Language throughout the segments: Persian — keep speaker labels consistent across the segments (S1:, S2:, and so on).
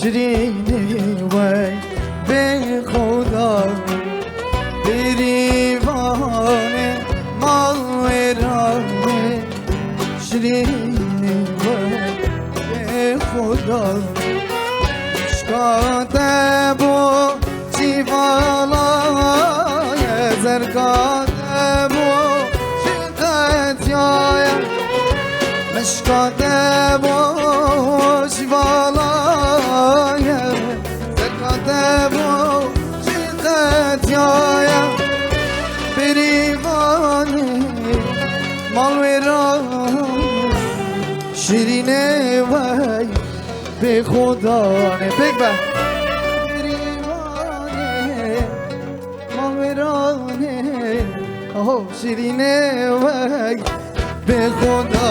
S1: شیرینی وای به خدا بریوانه مالورانه شیرینی وای به خدا مشکاته بو چیوالای زرگاته بو شقت یای مشکاته بو چیوالای زرگاته بو شقت یای بریوانه مالورانه شیرینه وای به خدا نه بگو بریوانه ماورانه آه شیرینه وای به خدا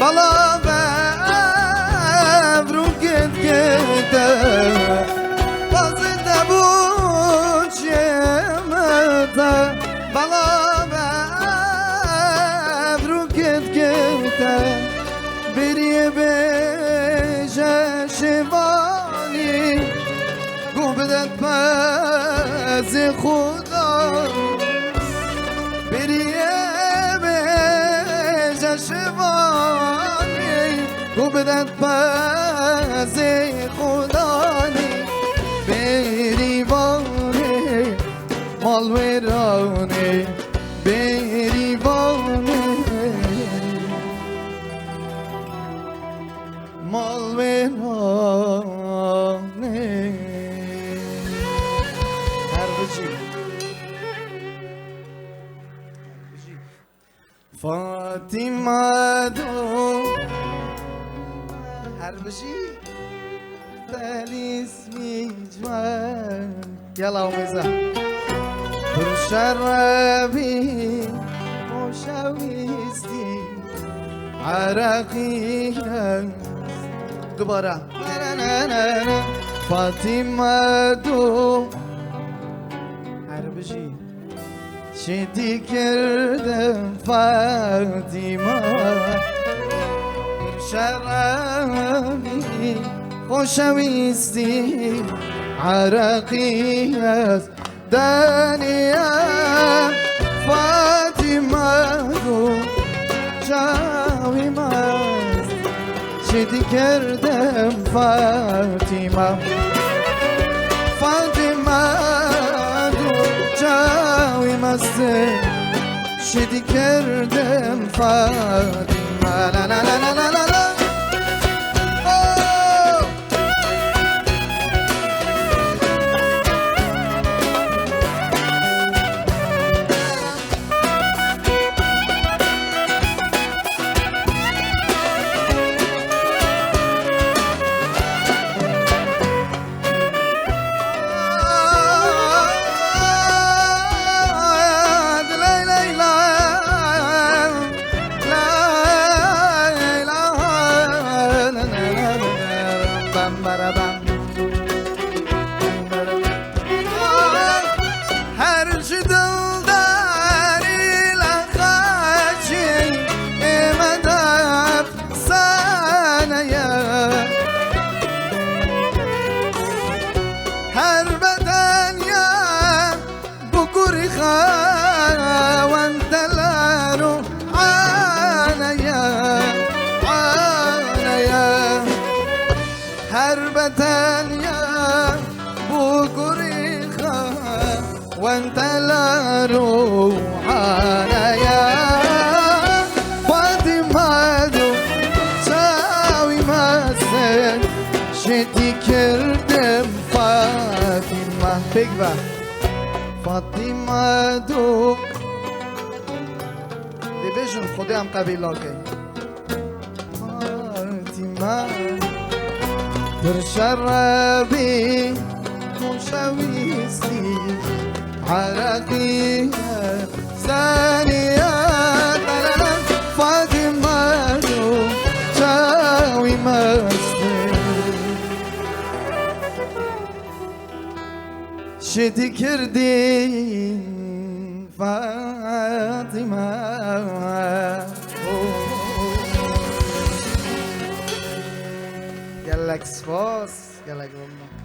S1: Bala vevru git Bazıda bu cemete Bala vevru git Biriye beje şevani Gubdet mezi khuda Biriye beje şevani Gubdet mezi khudani Berivane malverane Berivane malverane Herbeci Fatima do Herbeci Feliz micvan Yalla omiza Şerbi Moşavisti Arakiyen Dubara Fatima do Herbeci Şedi kerdem Fatima Şerbi Moşavisti Arakiyen Daniya Fatima do Cavimaz Şedi kerdem Fatima Fatima do Cavimaz Şedi kerdem Fatima La la la la la la la وانت لا روح عليا فاطمة دو ساوي مسن شدي كردم فاطمة بگو فاطمة دو دی بجن خودی هم قبیلا که فاطمة در شربی مشویستی عرقي ثانية فاطمة شاوي مستي شدي كردين فاطمة قالك صفاص قالك والله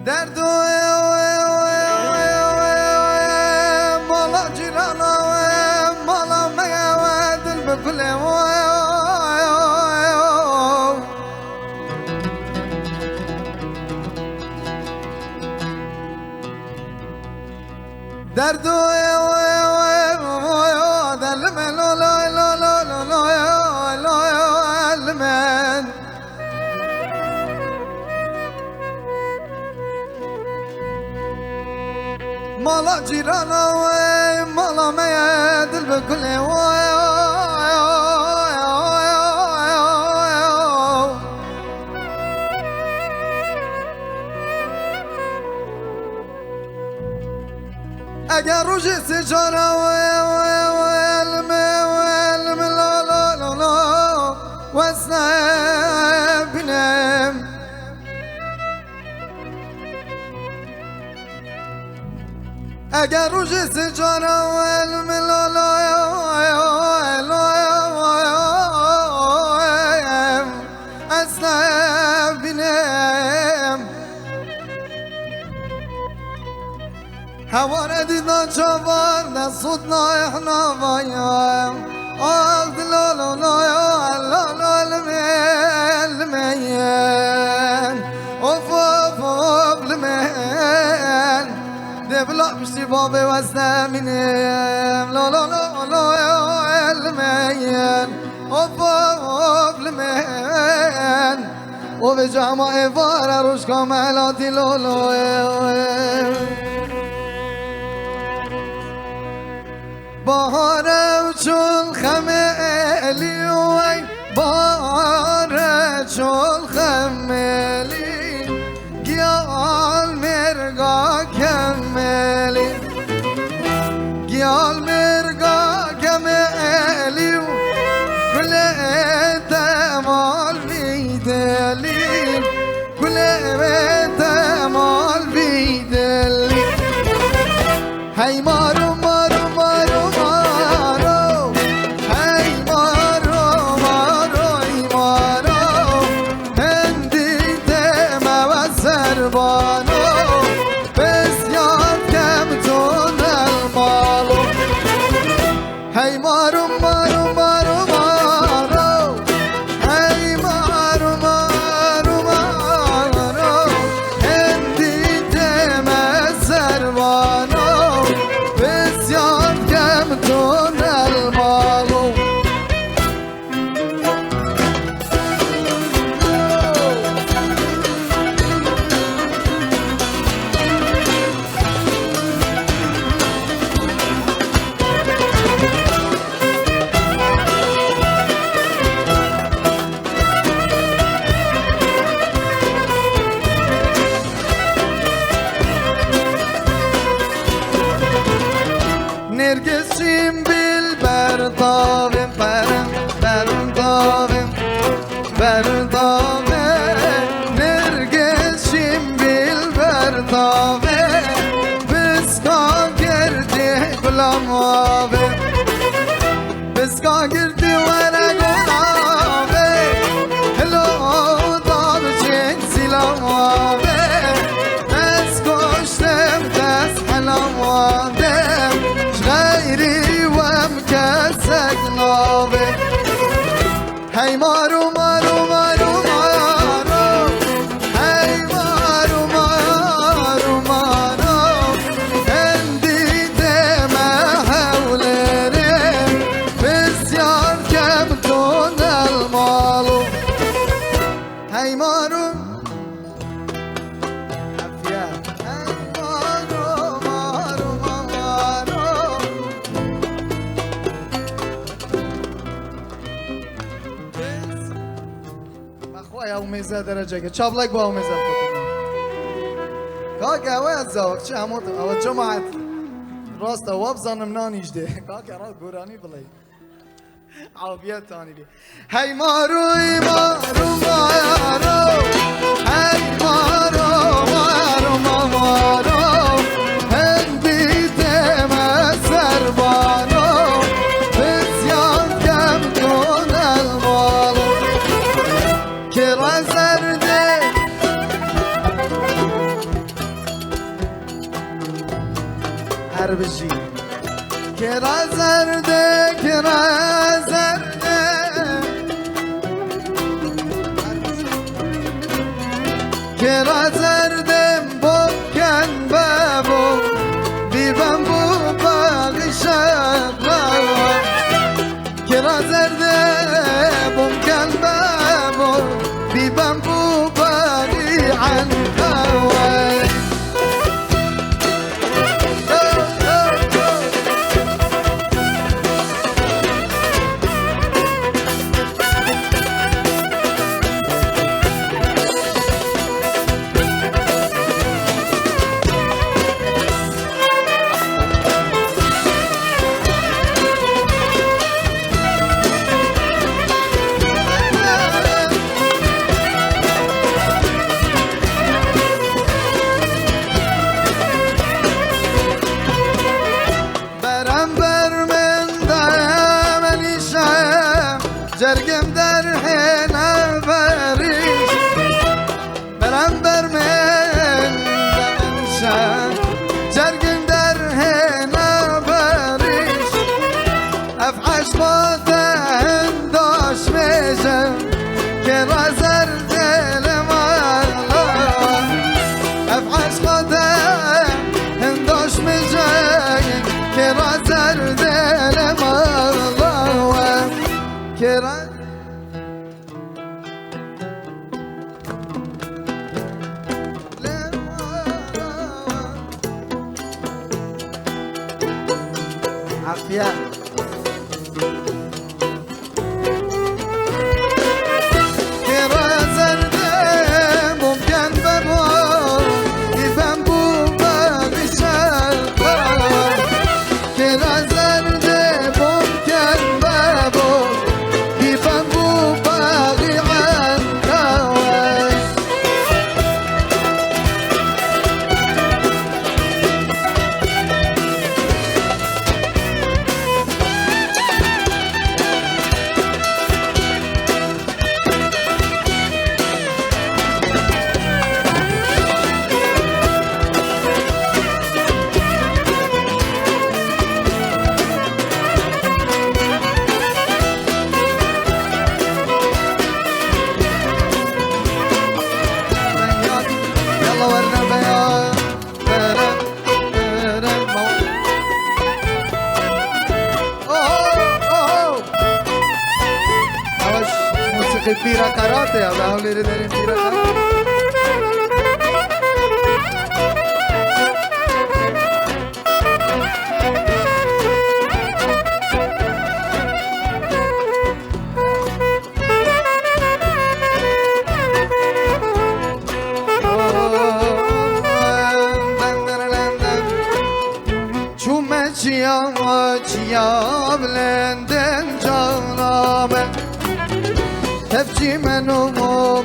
S1: درد مالا جیرانا مالا مگه دل بکله درد دل من من مالا جیرانا مالا مگه دل بکله اگر روش سجارا واسنا بنام اگر روش سجارا واسنا بنام هوا ندیدن چوار نسودنا احنا بایم آل دلالا نایا لمین اوف اوف اوف لمین دبلا بشتی بابی وزنه منیم لا لا لا لا لمین اوف اوف لمین و به جمع وار روش کاملاتی لولو بهاره چون خملی وی بهاره چون خملی گیال مرگا کملی گیال مرگا کملی گل تمال بیدلی گل تمال بیدلی هی مارو مارو مارو مارو هی مارو مارو ای مارو هندی دمه و سربانو بسیار کمتون المالو هی مارو مارو مارو مارو هی مارو مارو مارو هندی دمه سربانو بسیار کمتون المالو نرگسیم بیل برداویم برداویم نرگسیم بیل برداویم بسکا گردی گلام آویم بسکا گردی ورا گلامه هلو دار چین سیلام آویم از کشتم دست حلام آویم غيري ومكسك نوبي هي مارو مارو مارو مارو آمیزه درجه که چابلک با آمیزه بکنم کاک اوه از زاوک چه همون اوه جماعت راست اوه بزنم نانیش ده کاک را گورانی بلی عافیت تانی بی هی مارو مارو هی مارو هن بیتم سربانو بسیار کم کن المالو که رزرده بشی که رزرده که رزردم بکن بابو بیبم بو باقی شقا که رزرده بکن بابو بیبم بو باقی عنقا جرگم در حین بریش برم بر من دمشم جرگم در حین بریش افعش با دهنداش میشم که رزر دلم الله افعش با دهنداش میشم که رزر دلم الله که عافیت که رزرده ممکن ببا دیدم بو باقی شرقا که رزرده ممکن ببا دیدم بو باقی عنقا پیرا قراته یا به حولی رو داریم پیرا قراته چومه چیا بلندن جانامه تفجي منو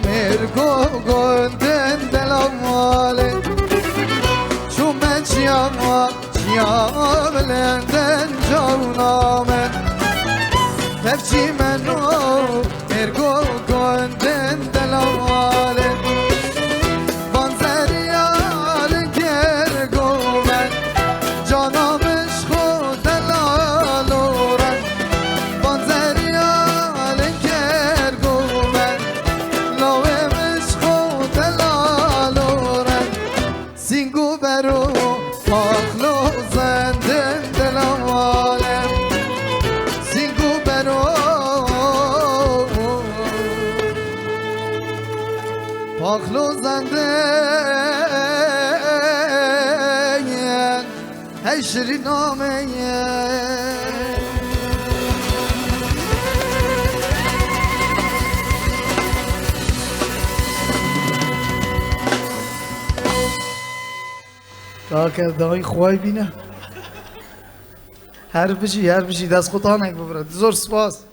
S1: مرقو قندن دلوالي شو من شيام لندن جونامن تفجي منو مرقو قندن دلوالي بانزريال گرگو من جانامش خود دلالورن بانزريال سینگو برو پاکلو زندن دلم عالم سینگو برو پاکلو زندن هی شیرین نامه کاکا دایی خوای بینه هر بجی دست خود آنک ببرد زور سپاس